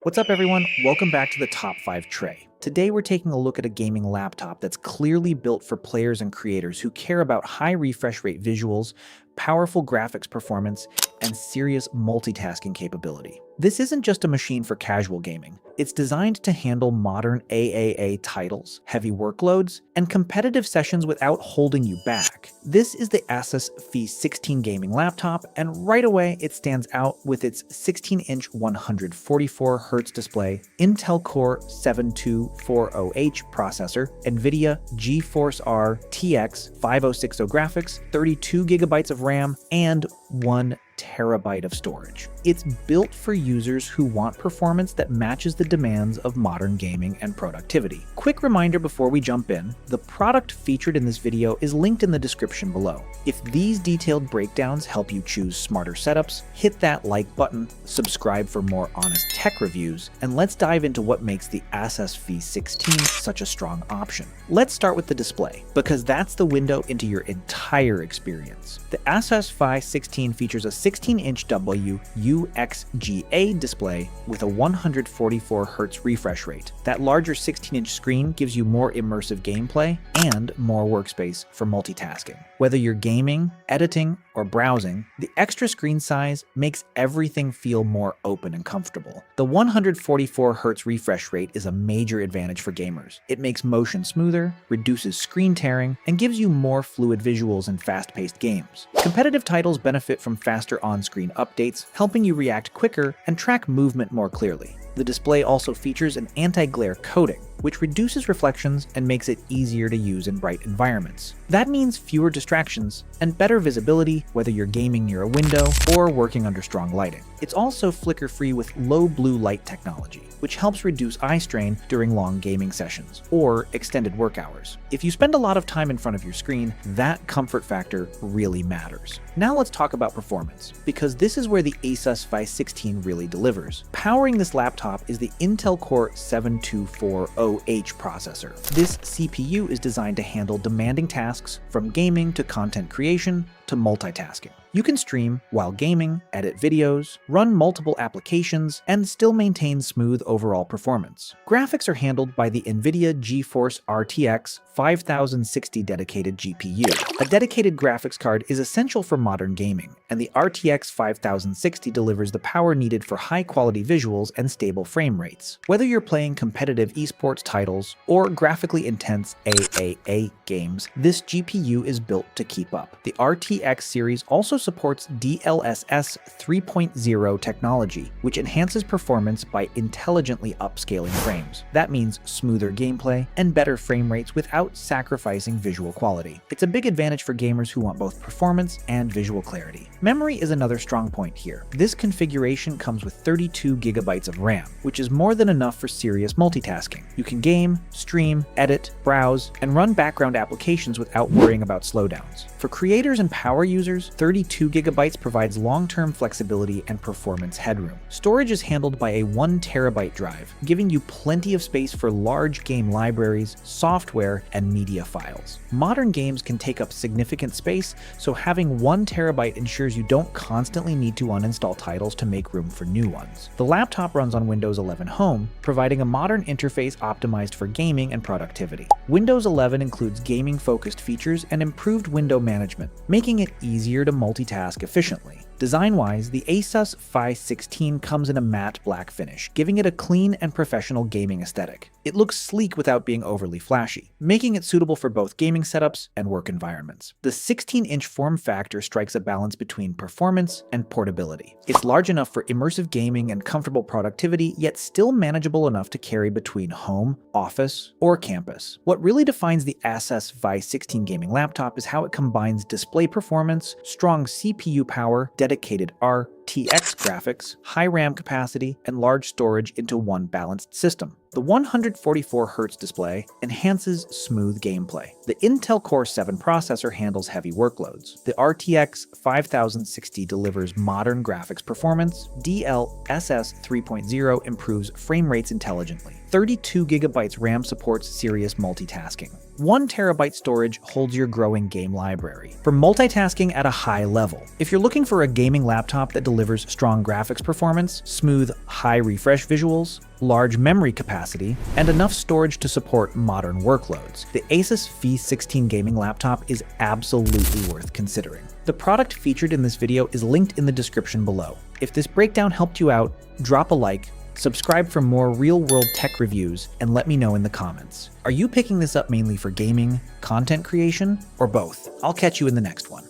What's up everyone? Welcome back to the Top 5 Tray. Today we're taking a look at a gaming laptop that's clearly built for players and creators who care about high refresh rate visuals, powerful graphics performance, and serious multitasking capability. This isn't just a machine for casual gaming. It's designed to handle modern AAA titles, heavy workloads, and competitive sessions without holding you back. This is the ASUS V16 gaming laptop, and right away it stands out with its 16-inch 144Hz display, Intel Core 7240H processor, NVIDIA GeForce RTX 5060 graphics, 32GB of RAM, and 1 terabyte of storage. It's built for users who want performance that matches the demands of modern gaming and productivity. Quick reminder before we jump in, the product featured in this video is linked in the description below. If these detailed breakdowns help you choose smarter setups, hit that like button, subscribe for more honest tech reviews, and let's dive into what makes the ASUS V16 such a strong option. Let's start with the display, because that's the window into your entire experience. The ASUS V16 features a 16-inch WUXGA display with a 144Hz refresh rate. That larger 16-inch screen gives you more immersive gameplay and more workspace for multitasking. Whether you're gaming, editing, or browsing, the extra screen size makes everything feel more open and comfortable. The 144Hz refresh rate is a major advantage for gamers. It makes motion smoother, reduces screen tearing, and gives you more fluid visuals in fast-paced games. Competitive titles benefit from faster on-screen updates, helping you react quicker and track movement more clearly. The display also features an anti-glare coating, which reduces reflections and makes it easier to use in bright environments. That means fewer distractions and better visibility whether you're gaming near a window or working under strong lighting. It's also flicker-free with low blue light technology, which helps reduce eye strain during long gaming sessions or extended work hours. If you spend a lot of time in front of your screen, that comfort factor really matters. Now let's talk about performance, because this is where the ASUS V16 really delivers. Powering this laptop is the Intel Core 7240H processor. This CPU is designed to handle demanding tasks from gaming to content creation to multitasking. You can stream while gaming, edit videos, run multiple applications, and still maintain smooth overall performance. Graphics are handled by the NVIDIA GeForce RTX 5060 dedicated GPU. A dedicated graphics card is essential for modern gaming, and the RTX 5060 delivers the power needed for high-quality visuals and stable frame rates. Whether you're playing competitive esports titles or graphically intense AAA games, this GPU is built to keep up. The RTX series also supports DLSS 3.0 technology, which enhances performance by intelligently upscaling frames. That means smoother gameplay and better frame rates without sacrificing visual quality. It's a big advantage for gamers who want both performance and visual clarity. Memory is another strong point here. This configuration comes with 32GB of RAM, which is more than enough for serious multitasking. You can game, stream, edit, browse, and run background applications without worrying about slowdowns. For creators and power users, 32GB provides long-term flexibility and performance headroom. Storage is handled by a 1 terabyte drive, giving you plenty of space for large game libraries, software, and media files. Modern games can take up significant space, so having 1 terabyte ensures you don't constantly need to uninstall titles to make room for new ones. The laptop runs on Windows 11 Home, providing a modern interface optimized for gaming and productivity. Windows 11 includes gaming-focused features and improved window management, making it easier to multitask efficiently. Design-wise, the ASUS V16 comes in a matte black finish, giving it a clean and professional gaming aesthetic. It looks sleek without being overly flashy, making it suitable for both gaming setups and work environments. The 16-inch form factor strikes a balance between performance and portability. It's large enough for immersive gaming and comfortable productivity, yet still manageable enough to carry between home, office, or campus. What really defines the ASUS V16 gaming laptop is how it combines display performance, strong CPU power, dedicated RTX graphics, high RAM capacity, and large storage into one balanced system. The 144Hz display enhances smooth gameplay. The Intel Core 7 processor handles heavy workloads. The RTX 5060 delivers modern graphics performance. DLSS 3.0 improves frame rates intelligently. 32GB RAM supports serious multitasking. 1 terabyte storage holds your growing game library for multitasking at a high level. If you're looking for a gaming laptop that delivers delivers strong graphics performance, smooth, high refresh visuals, large memory capacity, and enough storage to support modern workloads. The ASUS V16 gaming laptop is absolutely worth considering. The product featured in this video is linked in the description below. If this breakdown helped you out, drop a like, subscribe for more real-world tech reviews, and let me know in the comments. Are you picking this up mainly for gaming, content creation, or both? I'll catch you in the next one.